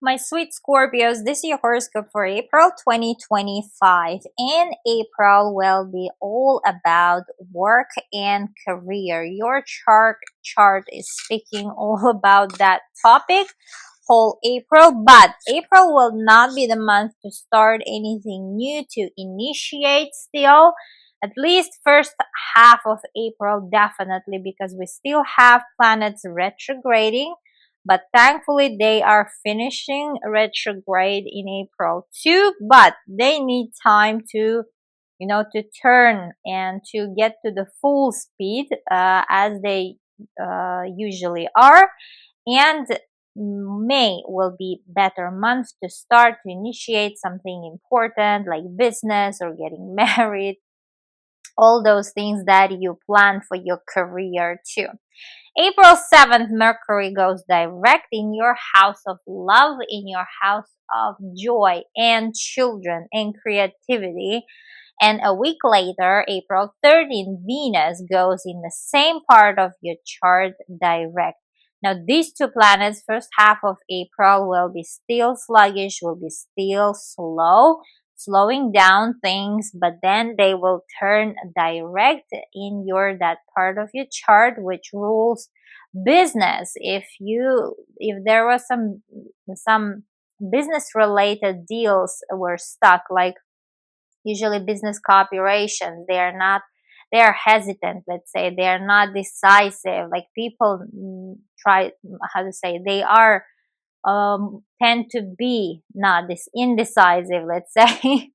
My sweet Scorpios, this is your horoscope for April 2025. And April will be all about work and career. Your chart is speaking all about that topic whole April, but April will not be the month to start anything new, to initiate still. At least first half of April, definitely, because we still have planets retrograding, but thankfully they are finishing retrograde in April too, but they need time to to turn and to get to the full speed as they usually are. And May will be better month to start to initiate something important like business or getting married, all those things that you plan for your career too. April 7th, Mercury goes direct in your house of love, in your house of joy and children and creativity. And a week later, April 13th, Venus goes in the same part of your chart direct. Now, these two planets, first half of April, will be still sluggish, will be still slow, slowing down things, but then they will turn direct in that part of your chart which rules business. If there was some business related deals were stuck, like usually business cooperations, they are hesitant, let's say, they are not decisive, like people try, how to say, they are tend to be not this indecisive, let's say.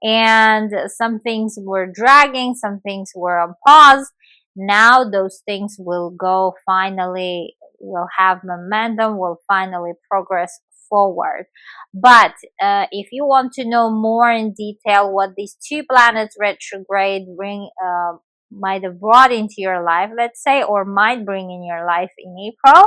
And some things were dragging, some things were on pause. Now those things will go, finally will have momentum, will finally progress forward. But if you want to know more in detail what these two planets retrograde bring, might have brought into your life, let's say, or might bring in your life in April,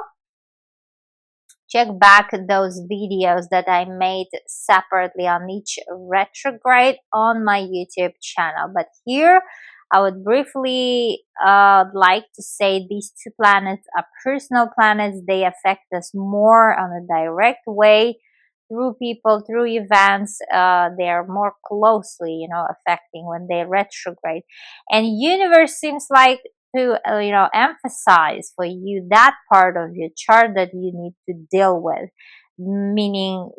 check back those videos that I made separately on each retrograde on my YouTube channel. But here I would briefly like to say these two planets are personal planets. They affect us more on a direct way through people, through events. They are more closely, affecting when they retrograde. And universe seems like to emphasize for you that part of your chart that you need to deal with, meaning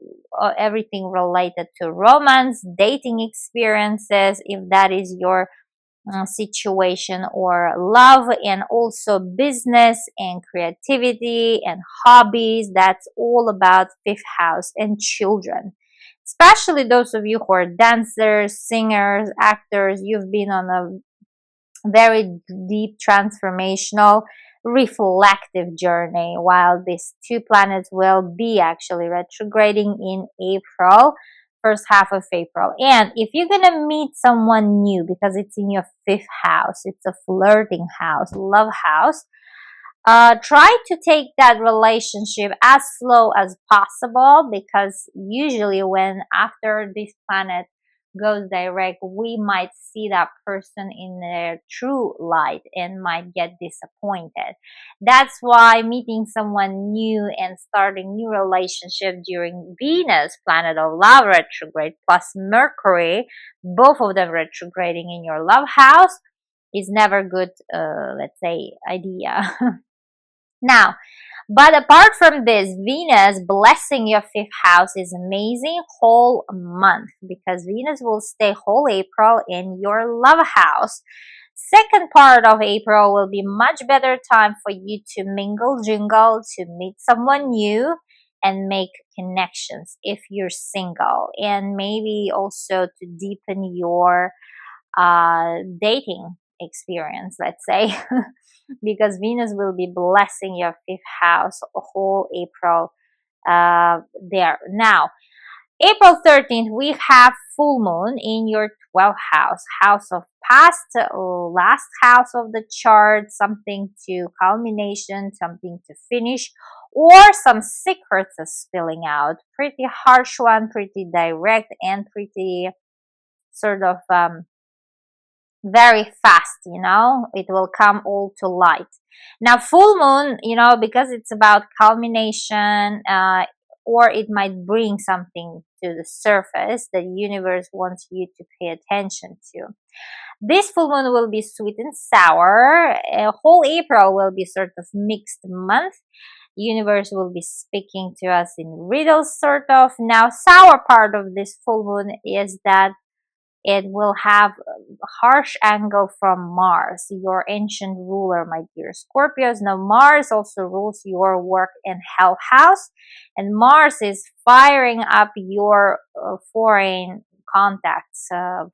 everything related to romance, dating experiences, if that is your situation, or love, and also business and creativity and hobbies. That's all about fifth house and children, especially those of you who are dancers, singers, actors. You've been on a very deep transformational reflective journey, while these two planets will be actually retrograding in April, first half of April. And if you're gonna meet someone new, because it's in your fifth house, it's a flirting house, love house, try to take that relationship as slow as possible, because usually when after this planet goes direct, we might see that person in their true light and might get disappointed. That's why meeting someone new and starting new relationship during Venus, planet of love, retrograde, plus Mercury, both of them retrograding in your love house, is never good, let's say, idea. Now, but apart from this, Venus blessing your fifth house is amazing whole month, because Venus will stay whole April in your love house. Second part of April will be much better time for you to mingle, jingle, to meet someone new and make connections if you're single, and maybe also to deepen your dating experience, let's say. Because Venus will be blessing your fifth house whole April there. Now, April 13th, we have full moon in your 12th house, house of past, last house of the chart, something to culmination, something to finish, or some secrets are spilling out. Pretty harsh one, pretty direct, and pretty sort of very fast, it will come all to light. Now, full moon, because it's about culmination, or it might bring something to the surface that the universe wants you to pay attention to. This full moon will be sweet and sour. Whole April will be sort of mixed month. Universe will be speaking to us in riddles, sort of. Now, sour part of this full moon is that it will have a harsh angle from Mars, your ancient ruler, my dear Scorpios. Now, Mars also rules your work and health house, and Mars is firing up your foreign contacts,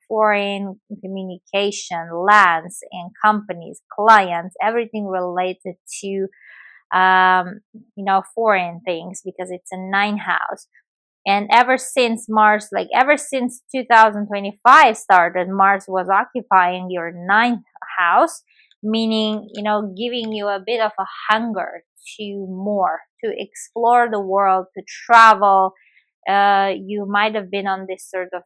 foreign communication, lands and companies, clients, everything related to foreign things, because it's a ninth house. And ever since Mars, like ever since 2025 started, Mars was occupying your ninth house, meaning, giving you a bit of a hunger to more, to explore the world, to travel. You might have been on this sort of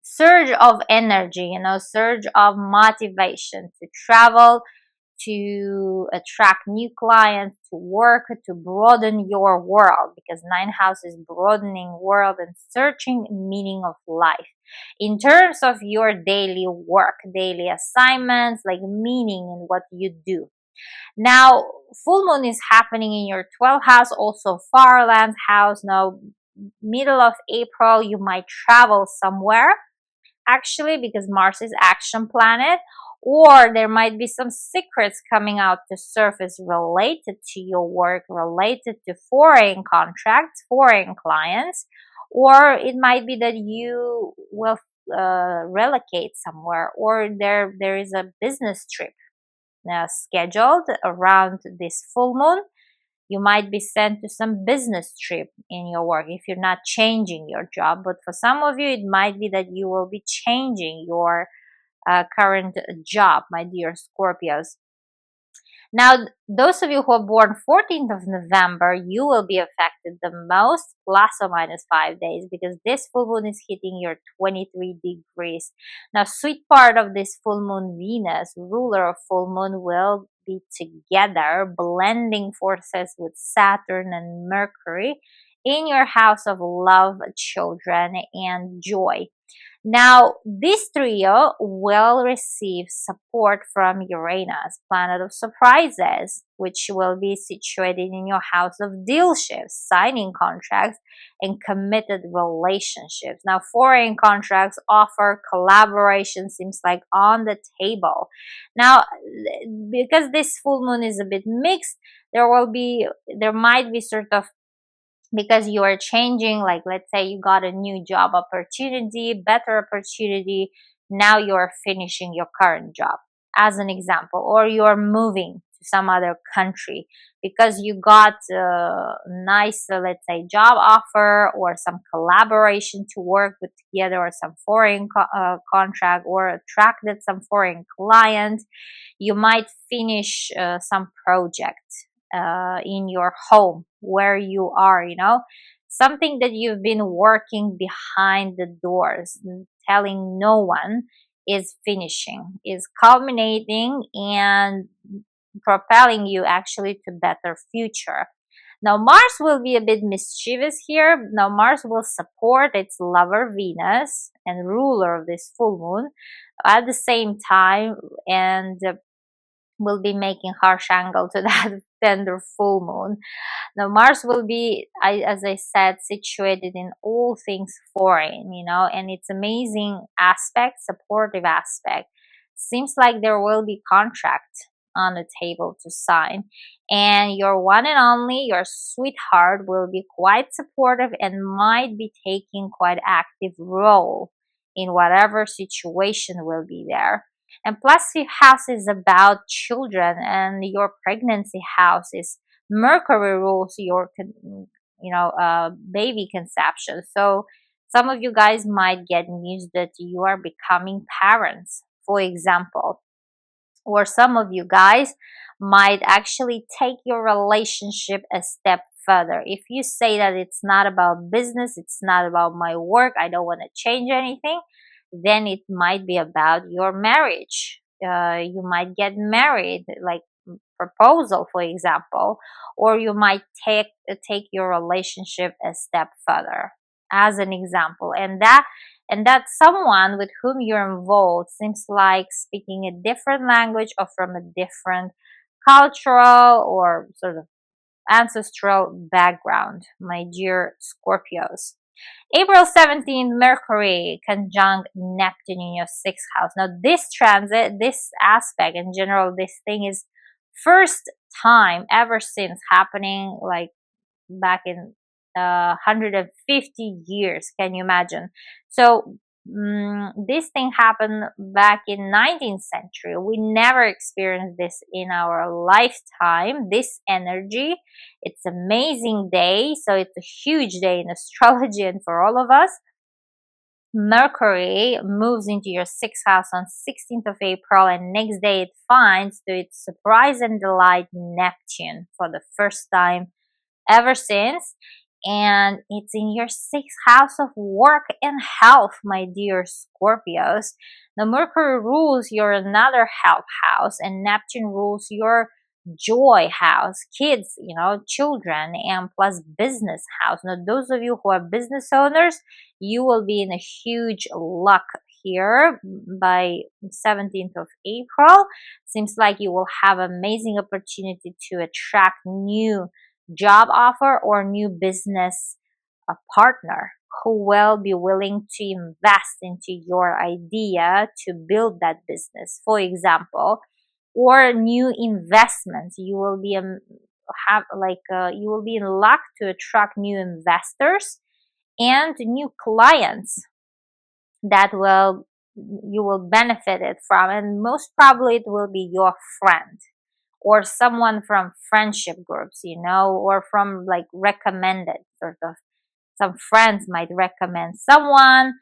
surge of energy, surge of motivation to travel, to attract new clients, to work, to broaden your world, because ninth house is broadening world and searching meaning of life. In terms of your daily work, daily assignments, like meaning in what you do. Now, full moon is happening in your 12th house, also Farland house. Now, middle of April, you might travel somewhere, actually, because Mars is action planet, or there might be some secrets coming out to surface related to your work, related to foreign contracts, foreign clients, or it might be that you will relocate somewhere, or there is a business trip scheduled around this full moon. You might be sent to some business trip in your work if you're not changing your job. But for some of you, it might be that you will be changing your current job, my dear Scorpios. Now, those of you who are born 14th of November, you will be affected the most, plus or minus 5 days, because this full moon is hitting your 23 degrees. Now, sweet part of this full moon, Venus, ruler of full moon, will be together, blending forces with Saturn and Mercury in your house of love, children, and joy. Now, this trio will receive support from Uranus, planet of surprises, which will be situated in your house of dealerships, signing contracts, and committed relationships. Now, foreign contracts, offer, collaboration seems like on the table. Now, because this full moon is a bit mixed, there might be sort of, because you are changing, like let's say you got a new job opportunity, better opportunity, now you're finishing your current job, as an example, or you're moving to some other country because you got a nice, let's say, job offer, or some collaboration to work with together, or some foreign contract, or attracted some foreign client. You might finish some project in your home where you are, something that you've been working behind the doors, telling no one, is finishing, is culminating, and propelling you actually to better future. Now, Mars will be a bit mischievous here. Now, Mars will support its lover Venus and ruler of this full moon at the same time, and will be making harsh angle to that tender full moon. Now, Mars will be, as I said, situated in all things foreign, and it's amazing aspect, supportive aspect. Seems like there will be contract on the table to sign, and your one and only, your sweetheart, will be quite supportive and might be taking quite active role in whatever situation will be there. And plus, your house is about children, and your pregnancy house is Mercury rules your, baby conception. So some of you guys might get news that you are becoming parents, for example, or some of you guys might actually take your relationship a step further. If you say that it's not about business, it's not about my work, I don't want to change anything, then it might be about your marriage. You might get married, like proposal, for example, or you might take your relationship a step further, as an example. And that someone with whom you're involved seems like speaking a different language or from a different cultural or sort of ancestral background, my dear Scorpios. April 17th, Mercury conjunct Neptune in your sixth house. Now, this transit, this aspect in general, this thing is first time ever since happening like back in 150 years. Can you imagine? So this thing happened back in 19th century. We never experienced this in our lifetime, this energy. It's amazing day. So it's a huge day in astrology and for all of us. Mercury moves into your sixth house on 16th of April, and next day it finds to its surprise and delight Neptune for the first time ever since. And it's in your sixth house of work and health, my dear Scorpios. The Mercury rules your another health house, and Neptune rules your joy house, kids, children, and plus business house. Now, those of you who are business owners, you will be in a huge luck here by 17th of April. Seems like you will have amazing opportunity to attract new job offer or new business partner who will be willing to invest into your idea to build that business, for example, or new investments. You will be you will be in luck to attract new investors and new clients that you will benefit it from, and most probably it will be your friend or someone from friendship groups, or from like recommended sort of. Some friends might recommend someone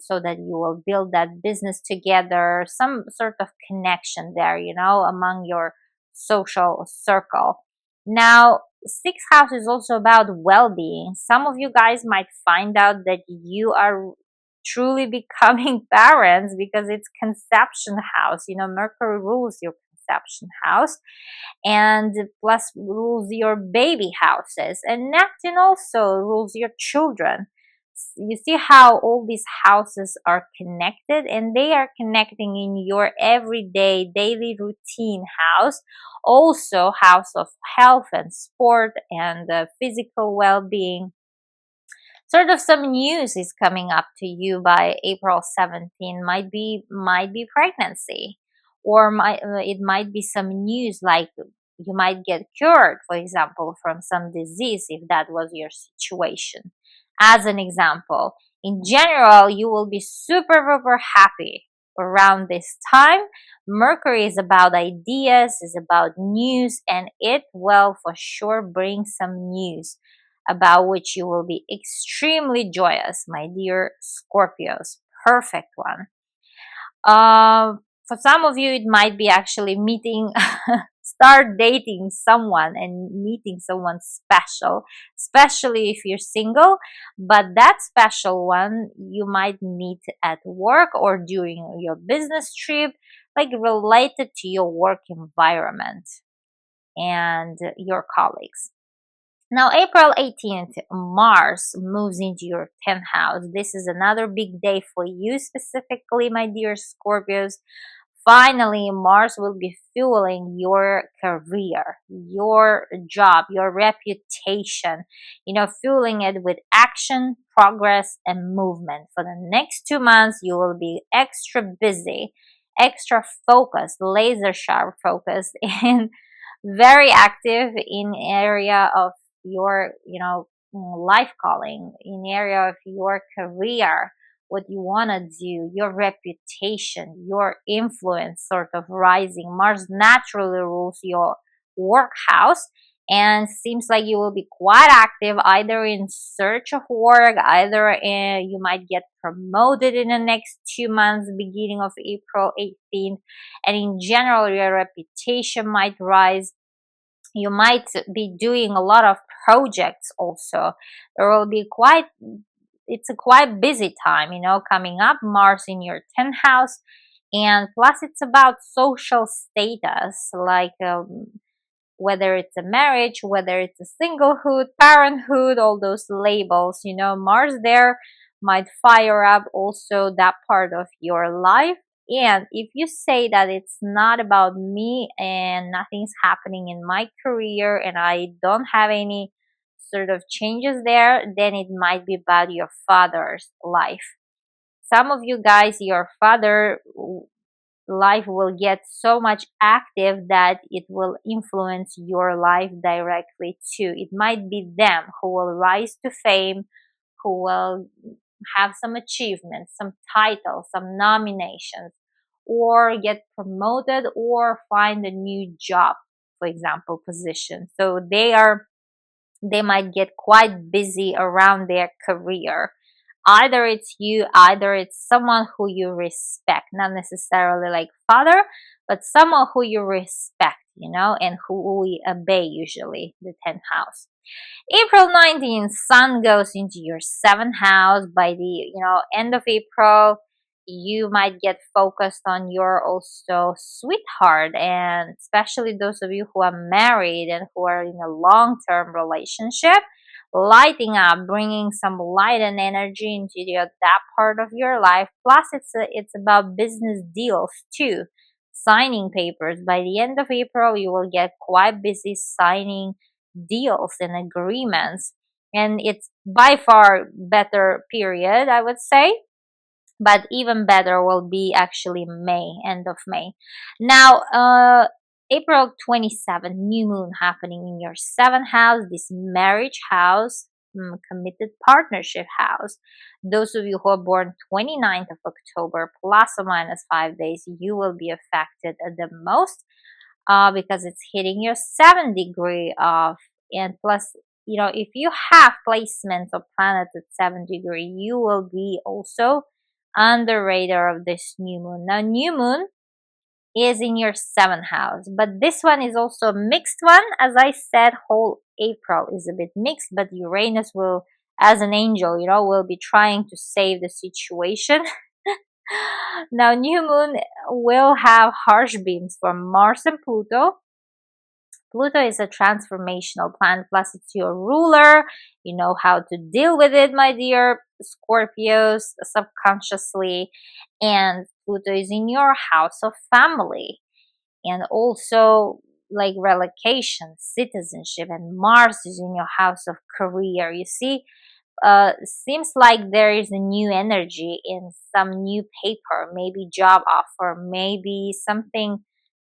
so that you will build that business together, some sort of connection there, among your social circle. Now, sixth house is also about well-being. Some of you guys might find out that you are truly becoming parents because it's conception house. Mercury rules your conception house and plus rules your baby houses, and Neptune also rules your children. You see how all these houses are connected, and they are connecting in your everyday daily routine house, also house of health and sport and physical well-being. Sort of some news is coming up to you by April 17. Might be pregnancy, or it might be some news like you might get cured, for example, from some disease if that was your situation. As an example, in general, you will be super, super happy around this time. Mercury is about ideas, is about news, and it will for sure bring some news about which you will be extremely joyous, my dear Scorpios. Perfect one. For some of you, it might be actually start dating someone and meeting someone special, especially if you're single. But that special one you might meet at work or during your business trip, like related to your work environment and your colleagues. Now, April 18th, Mars moves into your 10th house. This is another big day for you specifically, my dear Scorpios. Finally, Mars will be fueling your career, your job, your reputation, fueling it with action, progress, and movement. For the next 2 months, you will be extra busy, extra focused, laser sharp focused, and very active in area of your life calling, in area of your career, what you want to do, your reputation, your influence sort of rising. Mars naturally rules your work house, and seems like you will be quite active either in search of work, either you might get promoted in the next 2 months, beginning of April 18th, and in general your reputation might rise. You might be doing a lot of projects also. There will be it's a quite busy time, coming up. Mars in your 10th house, And plus, it's about social status, like whether it's a marriage, whether it's a singlehood, parenthood, all those labels. Mars there might fire up also that part of your life. And if you say that it's not about me and nothing's happening in my career and I don't have any sort of changes there, then it might be about your father's life. Some of you guys, your father life will get so much active that it will influence your life directly too. It might be them who will rise to fame, who will have some achievements, some titles, some nominations, or get promoted or find a new job, for example, position. So they might get quite busy around their career. Either it's you, either it's someone who you respect, not necessarily like father, but someone who you respect, and who we obey, usually the 10th house. April 19th, sun goes into your 7th house. By the end of April, you might get focused on your also sweetheart, and especially those of you who are married and who are in a long-term relationship, lighting up, bringing some light and energy into that part of your life. Plus, it's about business deals too, signing papers. By the end of April, you will get quite busy signing deals and agreements, and it's by far better period, I would say. But even better will be actually May, end of May. Now, April 27th, new moon happening in your 7th house, this marriage house, committed partnership house. Those of you who are born 29th of October, plus or minus 5 days, you will be affected the most, because it's hitting your 7th degree of, and plus, if you have placements of planets at 7th degree, you will be also on the radar of this new moon. Now, new moon is in your 7th house, but this one is also a mixed one. As I said, whole April is a bit mixed, but Uranus will, as an angel, will be trying to save the situation. Now, new moon will have harsh beams from Mars and Pluto. Pluto is a transformational planet, plus it's your ruler. You know how to deal with it, my dear Scorpios, subconsciously. And Pluto is in your house of family. And also, like relocation, citizenship, and Mars is in your house of career. You see, seems like there is a new energy in some new paper, maybe job offer, maybe something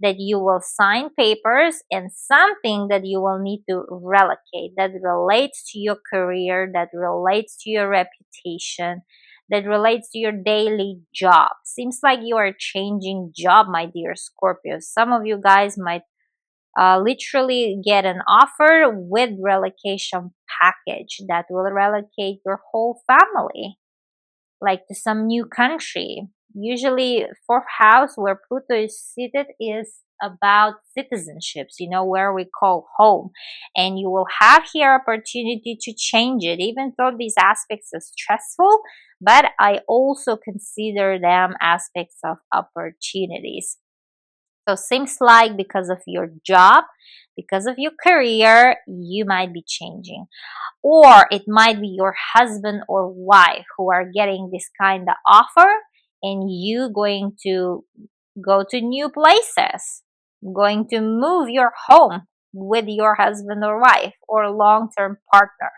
that you will sign papers, and something that you will need to relocate that relates to your career, that relates to your reputation, that relates to your daily job. Seems like you are changing job, my dear Scorpio. Some of you guys might literally get an offer with relocation package that will relocate your whole family, like to some new country. Usually, 4th house where Pluto is seated is about citizenships, where we call home. And you will have here opportunity to change it, even though these aspects are stressful, but I also consider them aspects of opportunities. So seems like because of your job, because of your career, you might be changing. Or it might be your husband or wife who are getting this kind of offer, and you going to go to new places, going to move your home with your husband or wife or long-term partner,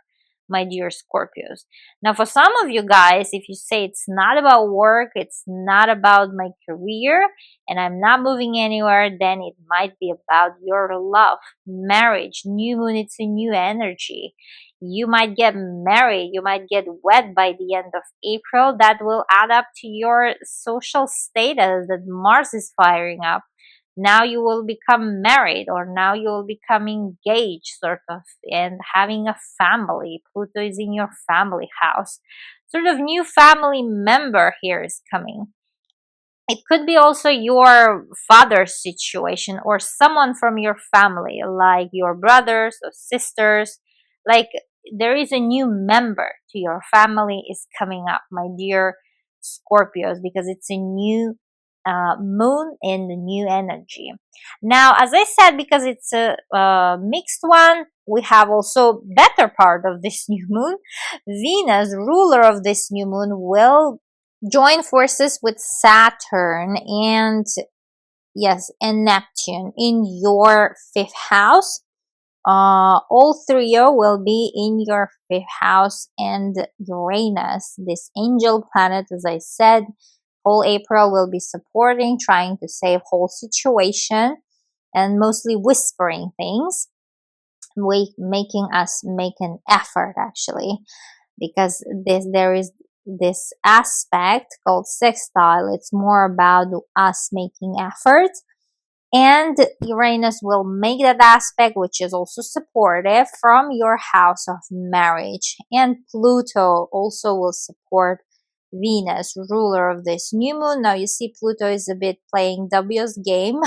my dear Scorpios. Now, for some of you guys, if you say it's not about work, it's not about my career, and I'm not moving anywhere, then it might be about your love, marriage, new moon. It's a new energy. You might get married, you might get wed by the end of April. That will add up to your social status that Mars is firing up. Now you will become married, or now you will become engaged, sort of, and having a family. Pluto is in your family house. Sort of new family member here is coming. It could be also your father's situation or someone from your family, like your brothers or sisters. Like there is a new member to your family is coming up, my dear Scorpios, because it's a new moon in the new energy. Now, as I said, because it's a mixed one, we have also better part of this new moon. Venus, ruler of this new moon, will join forces with Saturn and yes, and Neptune in your fifth house. All three will be in your fifth house, and Uranus, this angel planet, as I said, whole April will be supporting, trying to save whole situation, and mostly whispering things, making us make an effort actually, because there is this aspect called sextile. It's more about us making effort, and Uranus will make that aspect, which is also supportive, from your house of marriage. And Pluto also will support Venus, ruler of this new moon. Now you see Pluto is a bit playing W's game,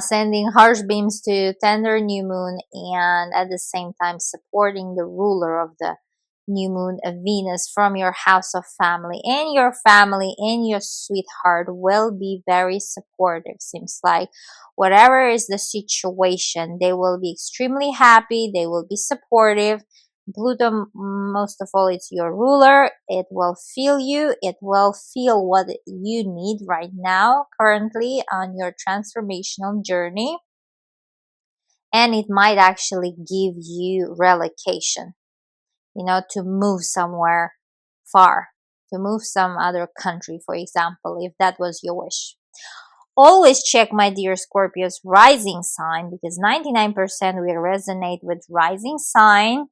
sending harsh beams to tender new moon, and at the same time supporting the ruler of the new moon, Venus, from your house of family. And your family and your sweetheart will be very supportive. Seems like whatever is the situation, they will be extremely happy, they will be supportive. Pluto, most of all, it's your ruler. It will feel you. It will feel what you need right now, currently on your transformational journey. And it might actually give you relocation, to move somewhere far, to move some other country, for example, if that was your wish. Always check, my dear Scorpios, rising sign, because 99% will resonate with rising sign,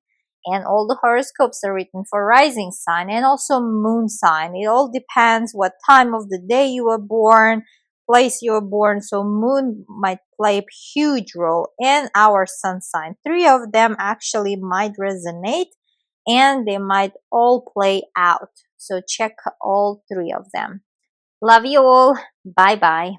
and all the horoscopes are written for rising sign and also moon sign. It all depends what time of the day you were born, place you were born. So moon might play a huge role, in our sun sign. Three of them actually might resonate, and they might all play out. So check all three of them. Love you all. Bye bye.